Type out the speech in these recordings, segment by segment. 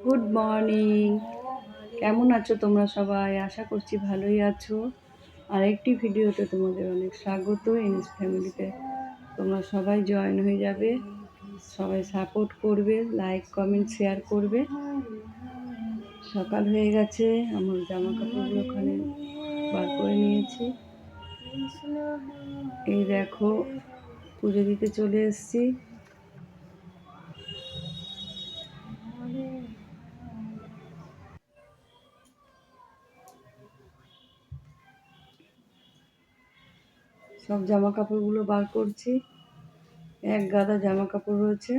Good morning. কেমন আছো তোমরা সবাই? আশা করছি ভালোই আছো। আরেকটি ভিডিওতে তোমাদের অনেক স্বাগত। এনএস ফ্যামিলিতে তোমরা সবাই জয়েন হয়ে যাবে, সবাই সাপোর্ট করবে, লাইক কমেন্ট শেয়ার করবে। সকাল হয়ে গেছে, আমার জামা কাপড়গুলো ওখানে বার করে নিয়েছি। এই দেখো, পুজো দিতে চলে এসেছি। সব জামা কাপড়গুলো বার করছি। এক গাদা জামা কাপড় রয়েছে।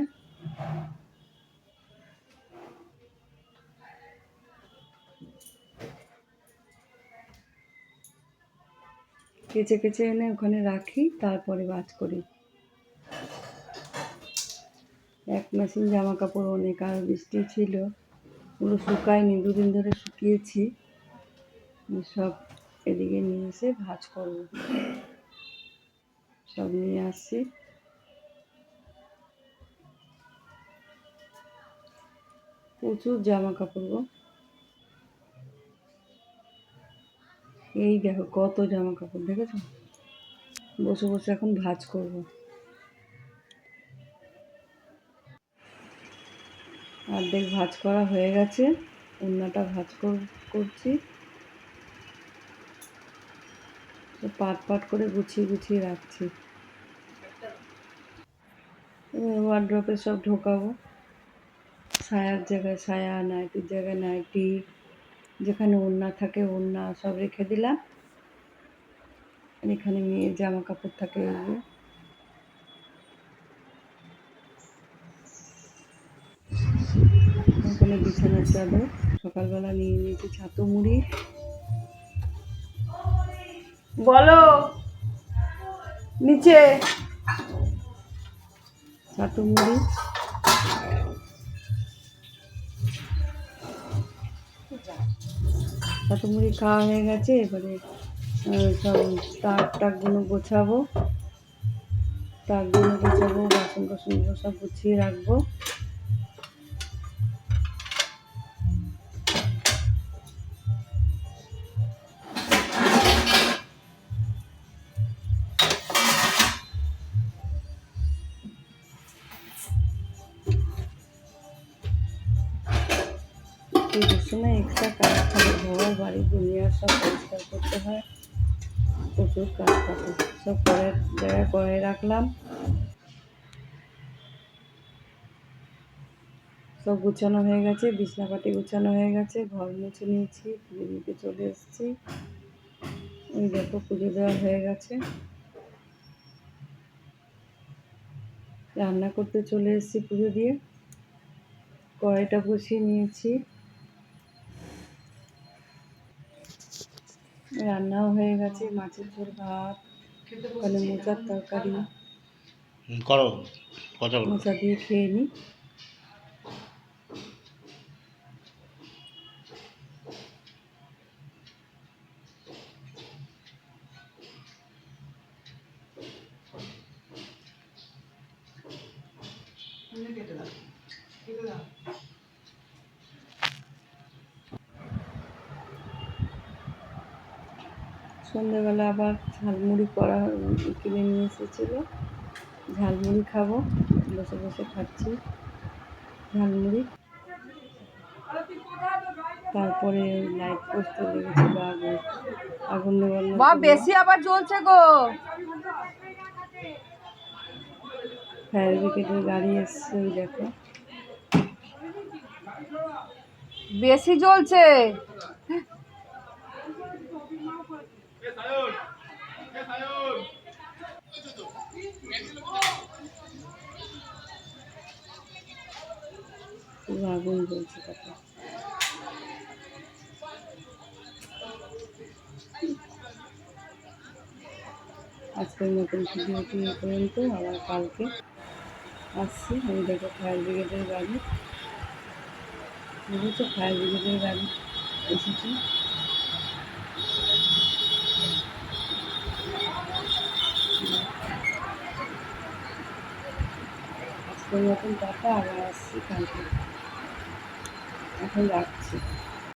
কেচে কেচে এনে ওখানে রাখি, তারপরে ভাঁজ করি। এক মেশিন জামা কাপড় অনেক, আর বৃষ্টি ছিল, পুরো শুকায়নি, দুদিন ধরে শুকিয়েছি। সব এদিকে নিয়ে এসে ভাঁজ করবো। সব নিয়ে আসছি। প্রচুর জামা কাপড় গো। এই দেখো কত জামা কাপড়, দেখেছো? বসে বসে এখন ভাঁজ করব। অর্ধেক ভাঁজ করা হয়ে গেছে, ওড়নাটা ভাঁজ করছি। পাট পাট করে গুছিয়ে গুছিয়ে রাখছি। ওয়ার্ড্রপে সব ঢোকাবো। সায়ার জায়গায় সায়া, নাইটির জায়গায় নাইটি, যেখানে ওড়না থাকে ওড়না সব রেখে দিলাম। এখানে মেয়ের জামা কাপড় থাকে, ওখানে বিছানার চাদর। সকালবেলা নিয়ে নিয়েছি ছাতু মুড়ি। বলো নিচে। ছাতু মুড়ি, ছাতু মুড়ি খাওয়া হয়ে গেছে। এবারে সব টাকগুলো গোছাবো, বাসন কোসনগুলো সব গুছিয়ে রাখবো। পুজোর সময় এক্সট্রা কাজ থাকে, ঘর বাড়ি দুনিয়ার সব পরিষ্কার করতে হয়, প্রচুর কাজ থাকে। সব পরের জায়গায় করে রাখলাম। সব গুছানো হয়ে গেছে, বিছনাপাটি গুছানো হয়ে গেছে, ঘর মুছে নিয়েছি, পুজো দিতে চলে এসেছি। ওই দেখো পুজো দেওয়া হয়ে গেছে। রান্না করতে চলে এসেছি পুজো দিয়ে। কড়াইটা বসিয়ে নিয়েছি, রান্নাও হয়ে গেছে। মাছের ঝোল, ভাত, ওখানে মোচার তরকারি। মোচা দিয়ে খেয়ে নিই। সন্ধ্যেবেলা আবার ঝালমুড়ি কিনে নিয়ে এসেছিলো, ঝালমুড়ি খাবো। বসে বসে খাচ্ছি ঝালমুড়ি। তারপরে লাইট পোস্টে লেগেছিল আগুন নেওয়ার বেশি আবার জ্বলছে গো। ফায়ার ব্রিগেডের গাড়ি এসছে, ওই দেখো বেশি জ্বলছে। আগুন জ্বলছে কত। আজকের মতন ভিডিওটি এ পর্যন্ত, আবার কালকে আসছি। আমি দেখো ফায়ার ব্রিগেডের গাড়ি, বুঝেছো? ফায়ার ব্রিগেডের গাড়ি এসেছে। আজকের মতন টাটা, আবার আসছি কালকে। এখন রাখছি।